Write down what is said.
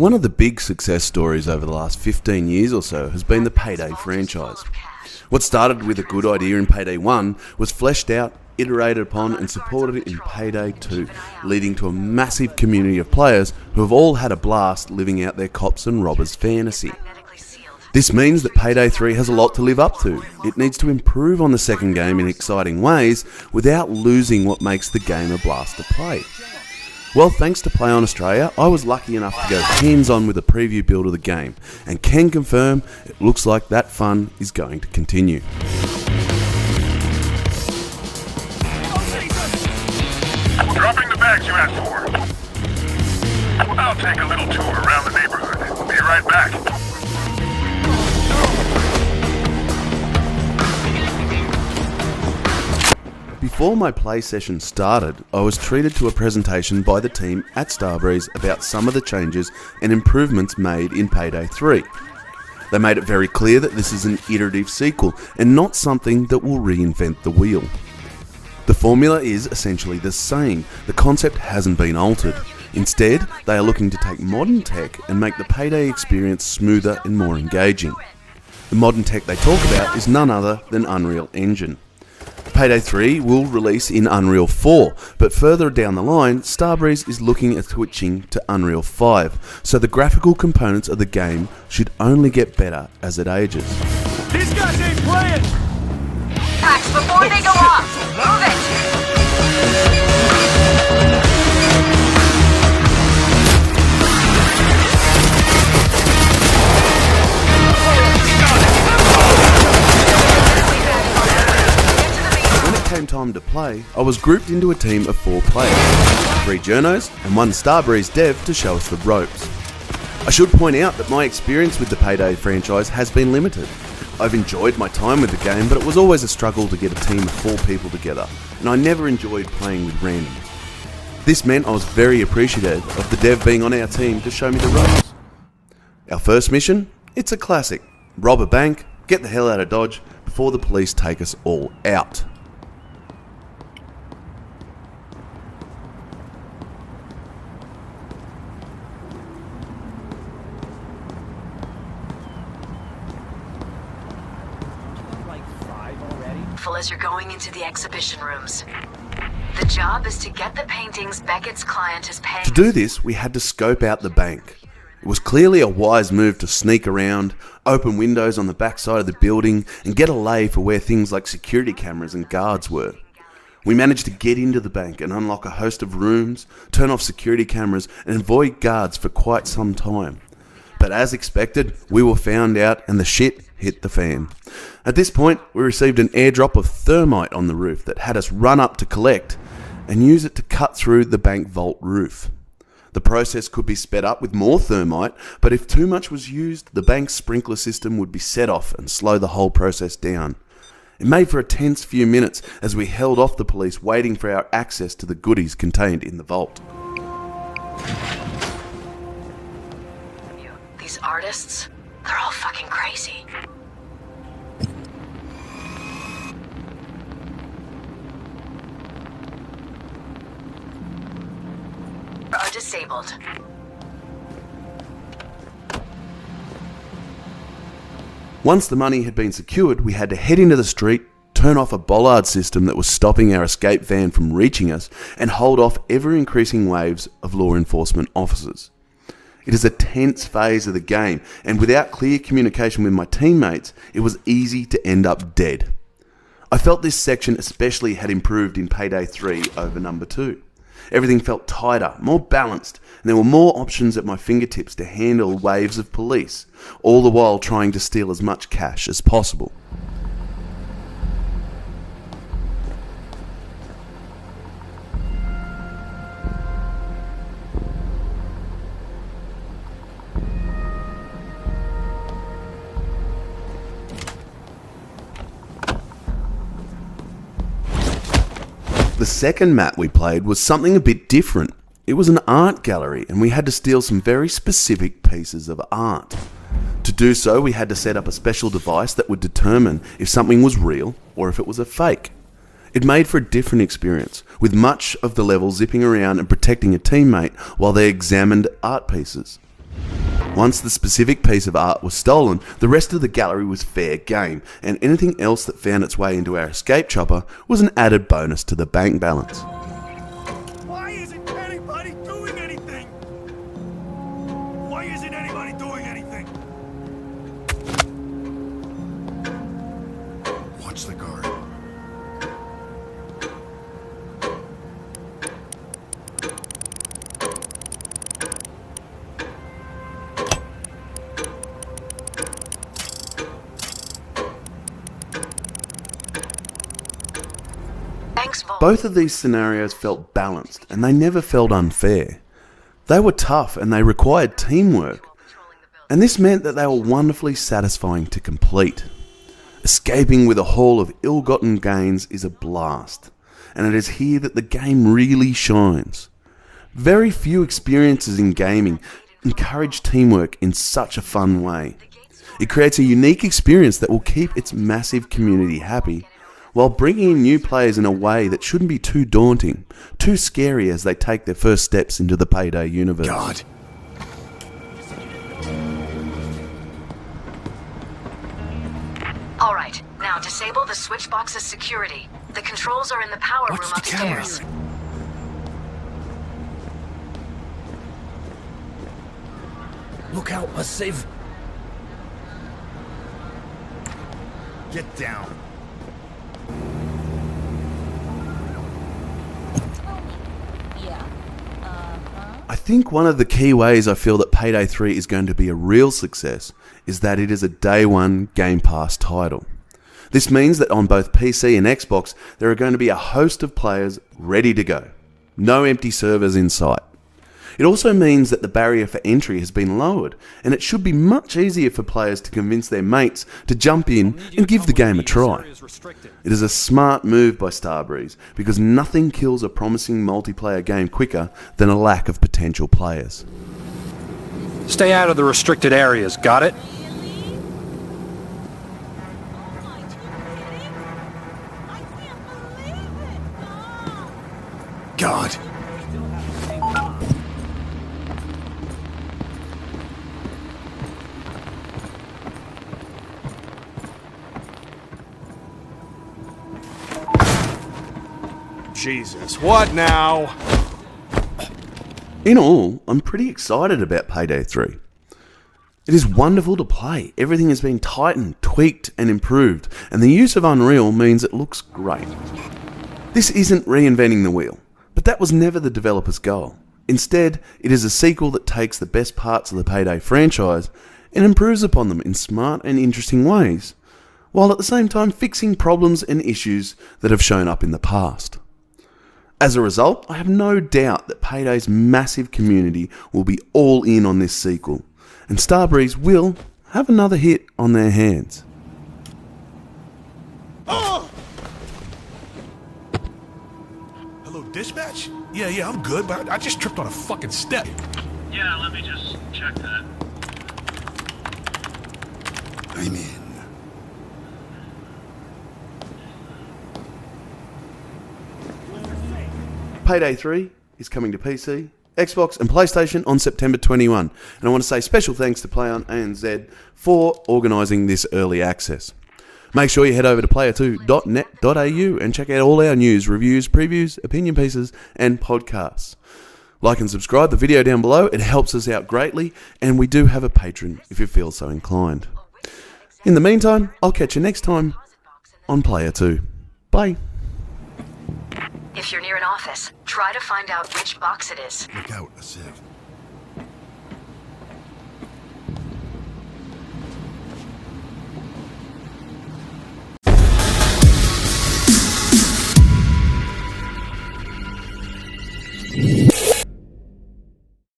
One of the big success stories over the last 15 years or so has been the Payday franchise. What started with a good idea in Payday 1 was fleshed out, iterated upon and supported in Payday 2, leading to a massive community of players who have all had a blast living out their cops and robbers fantasy. This means that Payday 3 has a lot to live up to. It needs to improve on the second game in exciting ways without losing what makes the game a blast to play. Well, thanks to Plaion Australia, I was lucky enough to go hands-on with a preview build of the game, and can confirm it looks like that fun is going to continue. Dropping the bags you asked for. I'll take a little tour around the neighborhood. Be right back. Before my play session started, I was treated to a presentation by the team at Starbreeze about some of the changes and improvements made in Payday 3. They made it very clear that this is an iterative sequel and not something that will reinvent the wheel. The formula is essentially the same, the concept hasn't been altered. Instead, they are looking to take modern tech and make the Payday experience smoother and more engaging. The modern tech they talk about is none other than Unreal Engine. Payday 3 will release in Unreal 4, but further down the line, Starbreeze is looking at switching to Unreal 5, so the graphical components of the game should only get better as it ages. These guys ain't playing! Packs before they go off! Move it! Came time to play, I was grouped into a team of 4 players, 3 journos and 1 Starbreeze dev to show us the ropes. I should point out that my experience with the Payday franchise has been limited. I've enjoyed my time with the game, but it was always a struggle to get a team of 4 people together, and I never enjoyed playing with randoms. This meant I was very appreciative of the dev being on our team to show me the ropes. Our first mission? It's a classic. Rob a bank, get the hell out of Dodge before the police take us all out. As you're going into the exhibition rooms. The job is to get the paintings Beckett's client is paying. To do this, we had to scope out the bank. It was clearly a wise move to sneak around, open windows on the backside of the building, and get a lay for where things like security cameras and guards were. We managed to get into the bank and unlock a host of rooms, turn off security cameras, and avoid guards for quite some time. But as expected, we were found out and the shit hit the fan. At this point, we received an airdrop of thermite on the roof that had us run up to collect and use it to cut through the bank vault roof. The process could be sped up with more thermite, but if too much was used, the bank's sprinkler system would be set off and slow the whole process down. It made for a tense few minutes as we held off the police waiting for our access to the goodies contained in the vault. These artists, they're all fucking crazy. Are disabled. Once the money had been secured, we had to head into the street, turn off a bollard system that was stopping our escape van from reaching us, and hold off ever-increasing waves of law enforcement officers. It is a tense phase of the game, and without clear communication with my teammates, it was easy to end up dead. I felt this section especially had improved in Payday 3 over number 2. Everything felt tighter, more balanced, and there were more options at my fingertips to handle waves of police, all the while trying to steal as much cash as possible. The second map we played was something a bit different. It was an art gallery and we had to steal some very specific pieces of art. To do so, we had to set up a special device that would determine if something was real or if it was a fake. It made for a different experience, with much of the level zipping around and protecting a teammate while they examined art pieces. Once the specific piece of art was stolen, the rest of the gallery was fair game, and anything else that found its way into our escape chopper was an added bonus to the bank balance. Why isn't anybody doing anything? Why isn't anybody doing anything? Watch the guard. Both of these scenarios felt balanced, and they never felt unfair. They were tough and they required teamwork, and this meant that they were wonderfully satisfying to complete. Escaping with a haul of ill-gotten gains is a blast, and it is here that the game really shines. Very few experiences in gaming encourage teamwork in such a fun way. It creates a unique experience that will keep its massive community happy, while bringing in new players in a way that shouldn't be too daunting, too scary as they take their first steps into the Payday universe. God. All right, now disable the switch box's security. The controls are in the power room upstairs. Look out, massive. Get down. I think one of the key ways I feel that Payday 3 is going to be a real success is that it is a day one Game Pass title. This means that on both PC and Xbox, there are going to be a host of players ready to go. No empty servers in sight. It also means that the barrier for entry has been lowered, and it should be much easier for players to convince their mates to jump in and give the game a try. It is a smart move by Starbreeze, because nothing kills a promising multiplayer game quicker than a lack of potential players. Stay out of the restricted areas, got it? God. Jesus, what now? In all, I'm pretty excited about Payday 3. It is wonderful to play. Everything has been tightened, tweaked and improved, and the use of Unreal means it looks great. This isn't reinventing the wheel, but that was never the developer's goal. Instead, it is a sequel that takes the best parts of the Payday franchise and improves upon them in smart and interesting ways, while at the same time fixing problems and issues that have shown up in the past. As a result, I have no doubt that Payday's massive community will be all in on this sequel, and Starbreeze will have another hit on their hands. Oh! Hello, dispatch? Yeah, I'm good, but I just tripped on a fucking step. Yeah, let me just check that. I'm in. Payday 3 is coming to PC, Xbox and PlayStation on September 21, and I want to say special thanks to Plaion ANZ for organising this early access. Make sure you head over to player2.net.au and check out all our news, reviews, previews, opinion pieces and podcasts. Like and subscribe the video down below, it helps us out greatly, and we do have a Patreon if you feel so inclined. In the meantime, I'll catch you next time on Player 2. Bye. If you're near an office, try to find out which box it is. Look out, a sieve.